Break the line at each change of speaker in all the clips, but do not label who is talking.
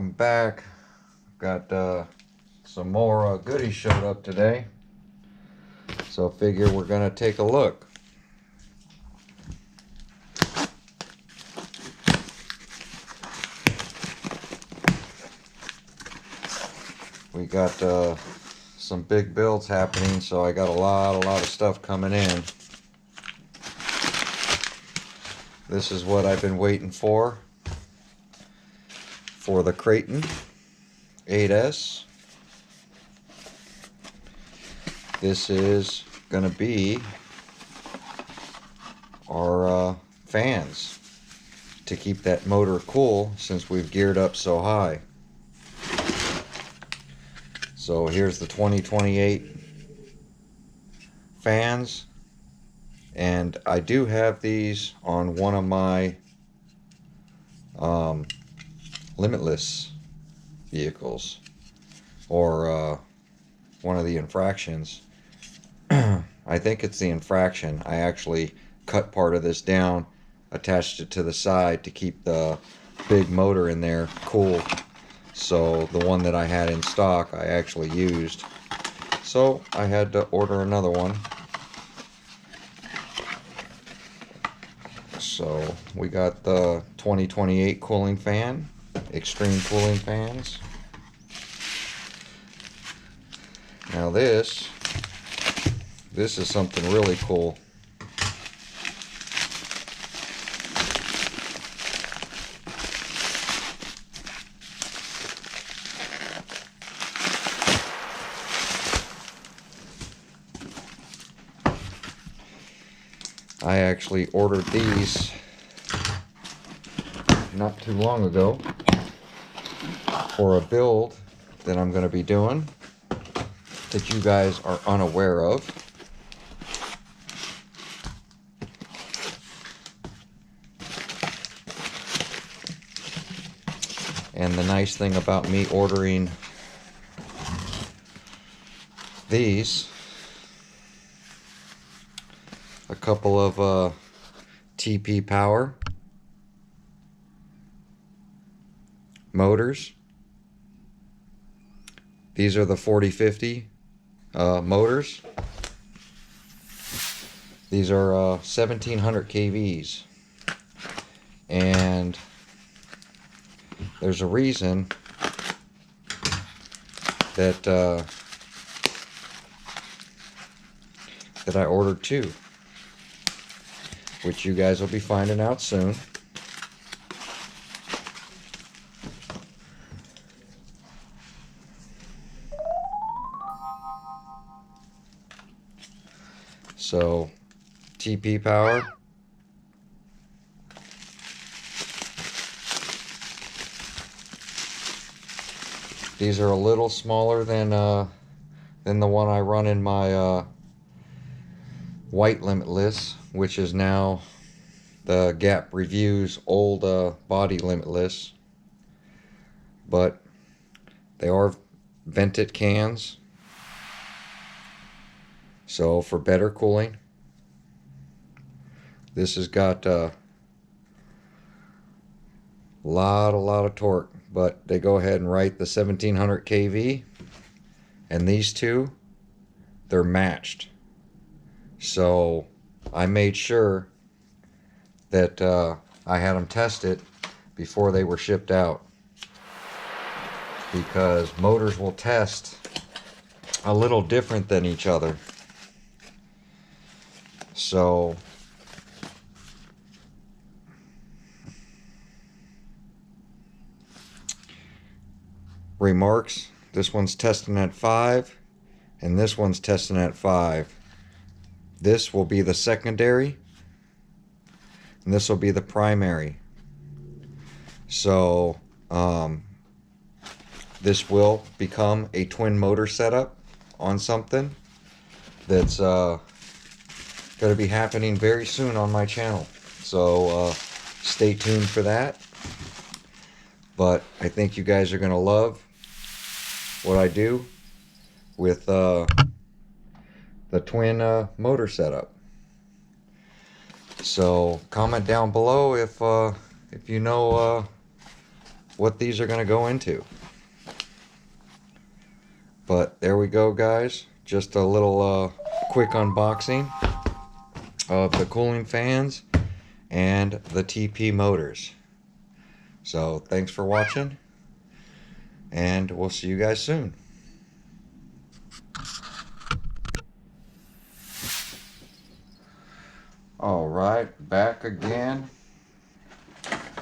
welcome back. Got some more goodies showed up today, so I figure we're gonna take a look. We got some big builds happening, so I got a lot of stuff coming in. This is what I've been waiting for the Kraton 8S. This is gonna be our fans to keep that motor cool since we've geared up so high. So here's the 2028 fans, and I do have these on one of my limitless vehicles, or one of the infractions. I think it's the infraction. I actually cut part of this down, attached it to the side to keep the big motor in there cool. So the one that I had in stock I actually used, so I had to order another one. So we got the 2028 cooling fan, extreme cooling fans. Now this is something really cool. I actually ordered these not too long ago for a build that I'm going to be doing that you guys are unaware of. And the nice thing about me ordering these, a couple of TP Power motors. These are the 4050 motors. These are 1700 kVs, and there's a reason that that I ordered two, which you guys will be finding out soon. So, TP Power. These are a little smaller than the one I run in my white Limitless, which is now the Gap Reviews old body Limitless. But they are vented cans, so for better cooling. This has got a lot of torque, but they go ahead and write the 1700 kV, and these two, they're matched. So I made sure that I had them tested before they were shipped out, because motors will test a little different than each other. So remarks, this one's testing at 5 and this one's testing at 5. This will be the secondary and this will be the primary. So this will become a twin motor setup on something that's going to be happening very soon on my channel. So stay tuned for that. But I think you guys are going to love what I do with the twin motor setup. So comment down below if you know what these are going to go into. But there we go, guys. Just a little quick unboxing of the cooling fans and the TP motors. So thanks for watching, and we'll see you guys soon. Alright, back again.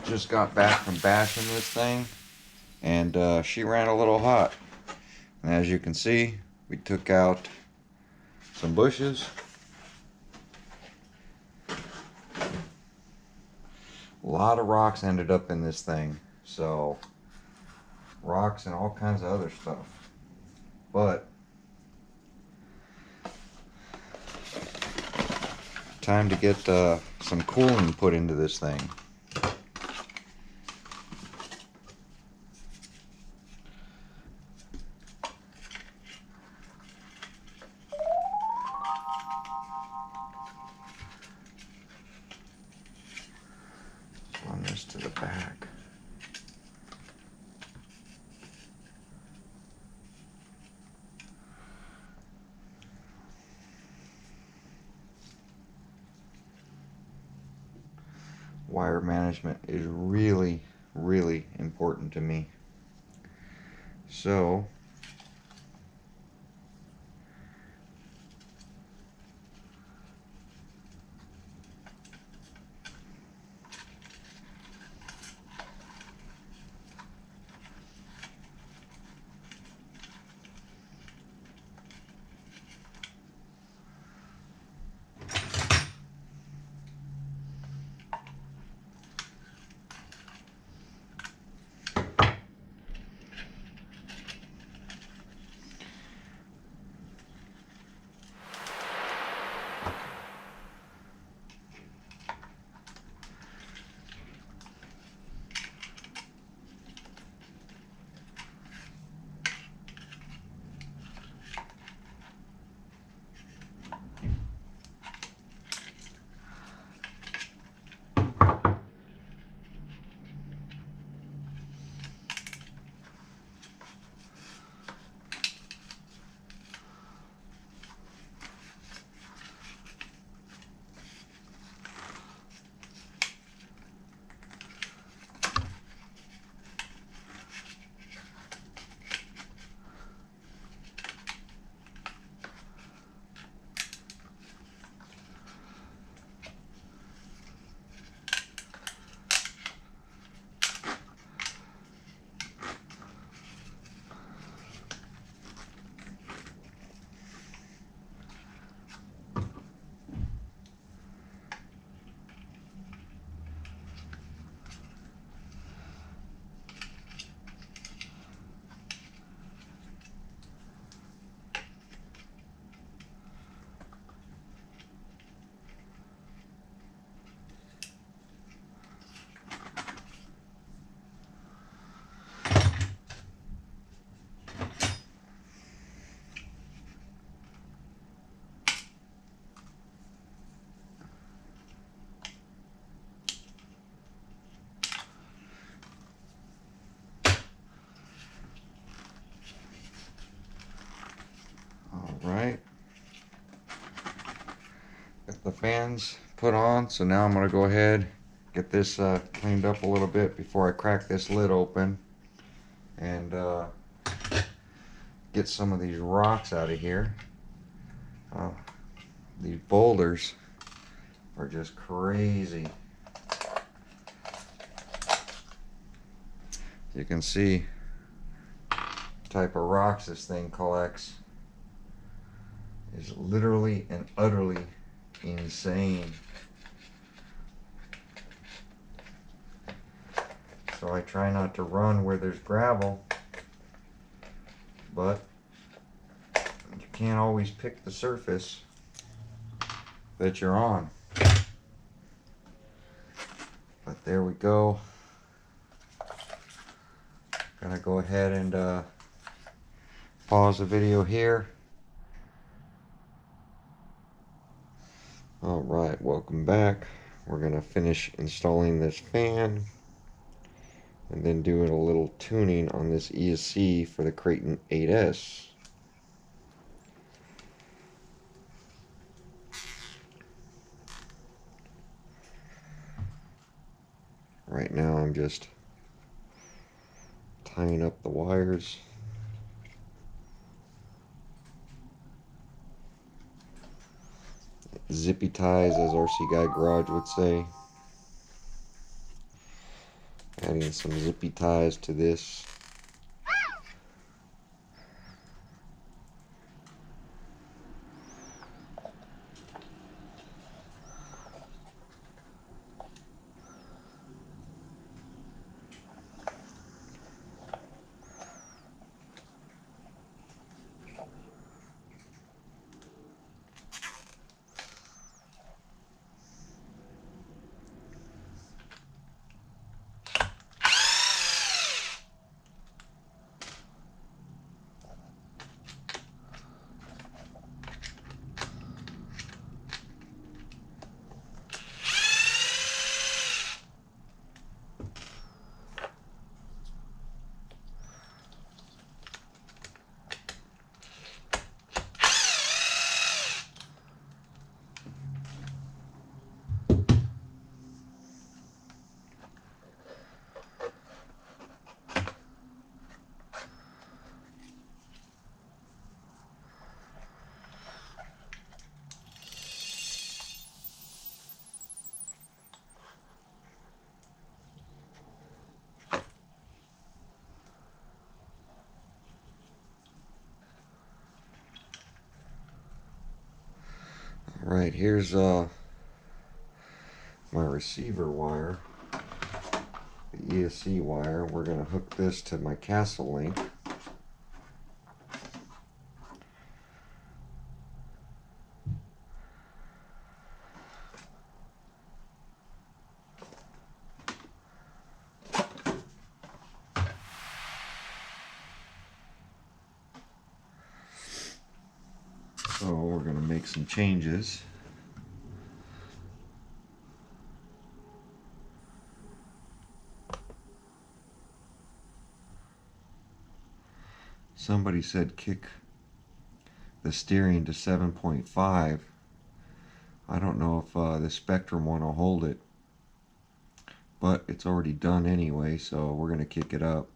Just got back from bashing this thing, and she ran a little hot. And as you can see, we took out some bushes. A lot of rocks ended up in this thing. So, rocks and all kinds of other stuff. But, time to get some cooling put into this thing. Run this to the back. Wire management is really, really important to me. So, alright. Got the fans put on, so now I'm going to go ahead get this cleaned up a little bit before I crack this lid open and get some of these rocks out of here. These boulders are just crazy. You can see the type of rocks this thing collects is literally and utterly insane. So I try not to run where there's gravel, but you can't always pick the surface that you're on. But there we go. Gonna go ahead and pause the video here. Alright, welcome back. We're gonna finish installing this fan. and then doing a little tuning on this ESC for the Kraton 8S. Right now I'm just tying up the wires. Zippy ties, as RC Guy Garage would say. Adding some zippy ties to this. Alright, here's my receiver wire, the ESC wire. We're going to hook this to my castle link. So we're going to make some changes. Somebody said kick the steering to 7.5. I don't know if the Spectrum one will hold it, but it's already done anyway, so we're going to kick it up.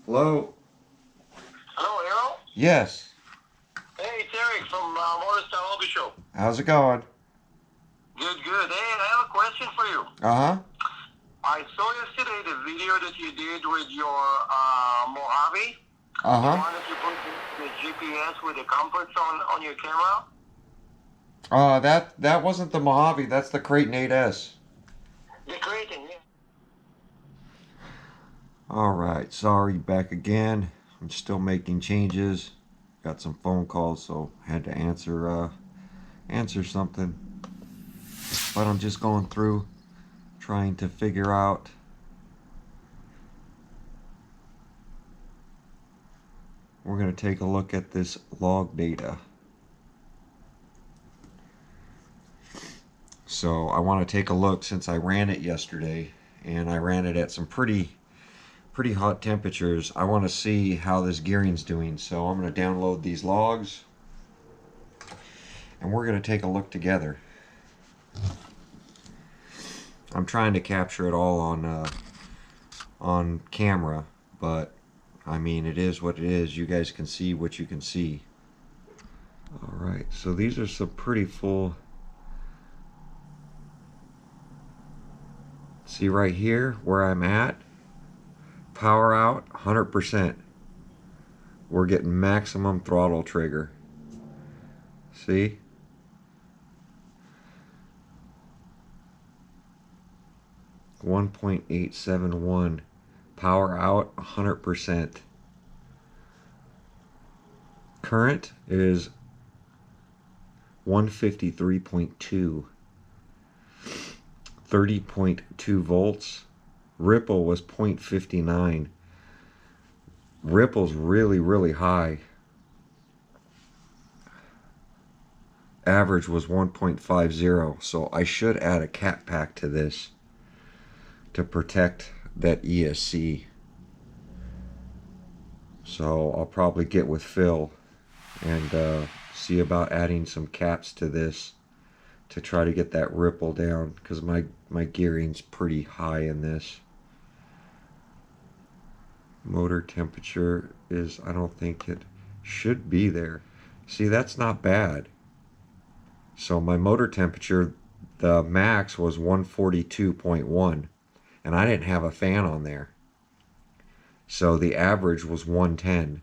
Hello?
Hello, Errol?
Yes.
Hey, it's Eric from Motorstyle Hobby Show.
How's it going?
Good, good. Hey, I have a question for you.
Uh-huh.
I saw yesterday the video that you did with your Mojave.
Uh-huh.
The one that you put the GPS with the compass on your camera.
That wasn't the Mojave, that's the Kraton 8S.
The Kraton, yeah.
Alright, sorry, back again. I'm still making changes. Got some phone calls, so had to answer something. But I'm just going through, trying to figure out we're going to take a look at this log data. So I want to take a look, since I ran it yesterday, and I ran it at some pretty hot temperatures. I want to see how this gearing's doing. So I'm going to download these logs, and we're going to take a look together. I'm trying to capture it all on camera, but I mean, it is what it is. You guys can see what you can see. Alright, so these are some pretty full. See right here where I'm at? Power out, 100%. we're getting maximum throttle trigger. See? .871. Power out 100%. Current is 153.2. 30.2 volts. Ripple was 0.59. Ripple's really high. Average was 1.50, so I should add a cat pack to this to protect that ESC. So I'll probably get with Phil and see about adding some caps to this to try to get that ripple down, because my gearing's pretty high in this. Motor temperature is, I don't think it should be there. See, that's not bad. So my motor temperature, the max was 142.1, and I didn't have a fan on there. So the average was 110.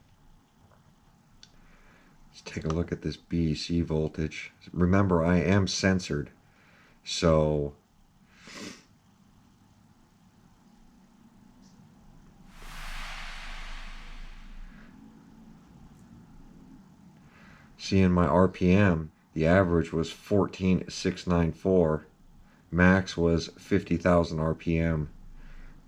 Let's take a look at this BEC voltage. Remember, I am censored, so seeing my RPM, the average was 14,694. Max was 50,000 RPM,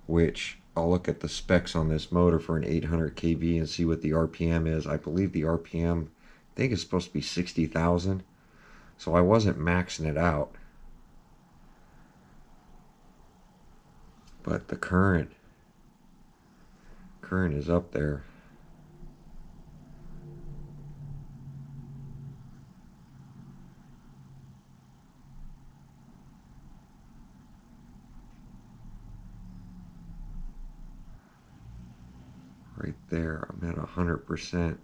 which I'll look at the specs on this motor for an 800 kV and see what the RPM is. I believe the RPM, I think it's supposed to be 60,000. So I wasn't maxing it out. But the current is up there. Right there, I'm at 100%.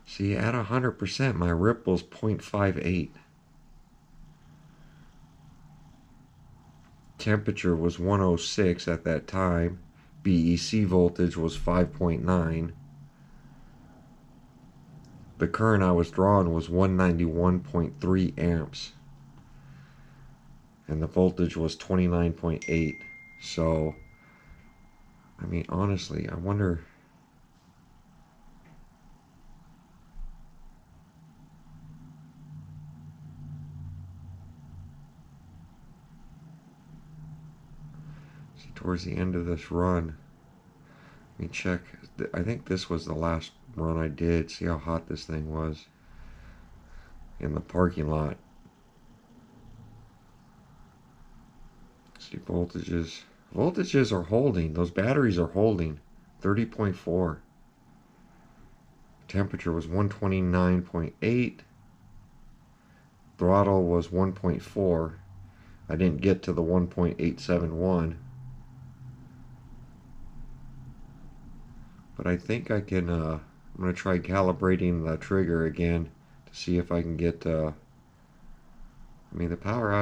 See, at 100%, my ripple's 0.58. Temperature was 106 at that time. BEC voltage was 5.9. The current I was drawing was 191.3 amps. And the voltage was 29.8. So, I mean, honestly, I wonder. See, towards the end of this run, let me check. I think this was the last run I did. See how hot this thing was in the parking lot. See, voltages are holding. Those batteries are holding. 30.4. Temperature was 129.8. Throttle was 1.4. I didn't get to the 1.871. But I think I can, I'm going to try calibrating the trigger again to see if I can get, I mean, the power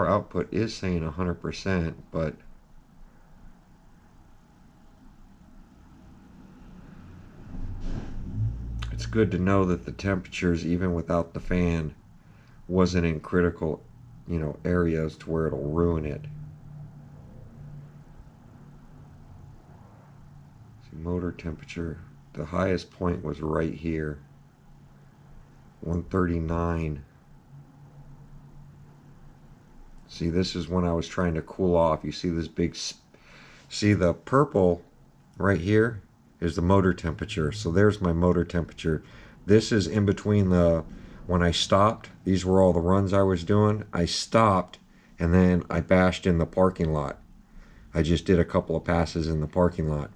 output is saying 100%, but it's good to know that the temperatures, even without the fan, wasn't in critical, areas to where it'll ruin it. See, motor temperature, the highest point was right here, 139. See, this is when I was trying to cool off. You see this see the purple right here is the motor temperature. So there's my motor temperature. This is in between when I stopped. These were all the runs I was doing. I stopped and then I bashed in the parking lot. I just did a couple of passes in the parking lot.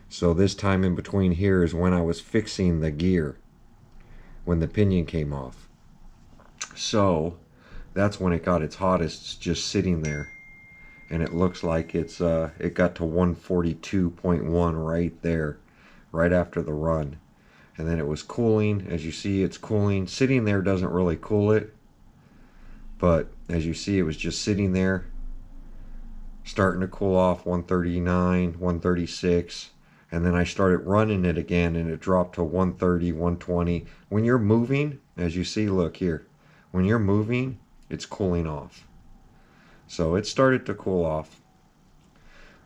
So this time in between here is when I was fixing the gear, when the pinion came off. So that's when it got its hottest, just sitting there. And it looks like it got to 142.1 right there, right after the run. And then it was cooling. As you see, it's cooling. Sitting there doesn't really cool it, but as you see, it was just sitting there. starting to cool off 139, 136. And then I started running it again and it dropped to 130, 120. When you're moving, as you see, look here, when you're moving, it's cooling off. So it started to cool off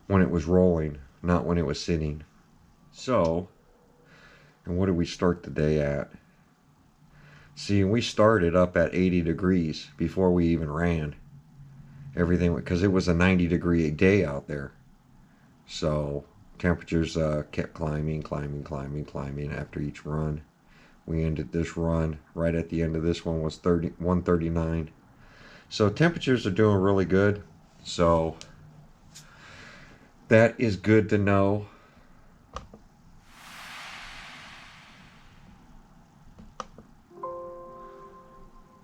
when it was rolling, not when it was sitting. So, and what did we start the day at? See, we started up at 80 degrees before we even ran. Everything, because it was a 90-degree day out there. So temperatures kept climbing after each run. We ended this run right at the end of this one was 139. So temperatures are doing really good. So that is good to know.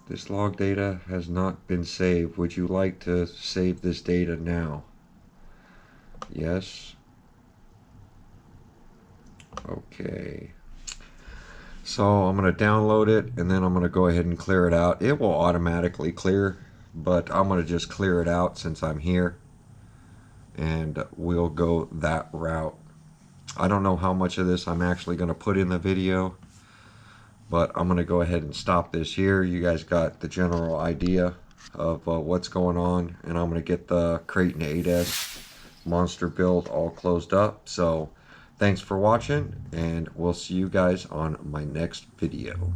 This log data has not been saved. Would you like to save this data now? Yes. Okay. So I'm going to download it and then I'm going to go ahead and clear it out. It will automatically clear, but I'm going to just clear it out since I'm here. And we'll go that route. I don't know how much of this I'm actually going to put in the video, but I'm going to go ahead and stop this here. You guys got the general idea of what's going on, and I'm going to get the Kraton 8S monster build all closed up. So thanks for watching, and we'll see you guys on my next video.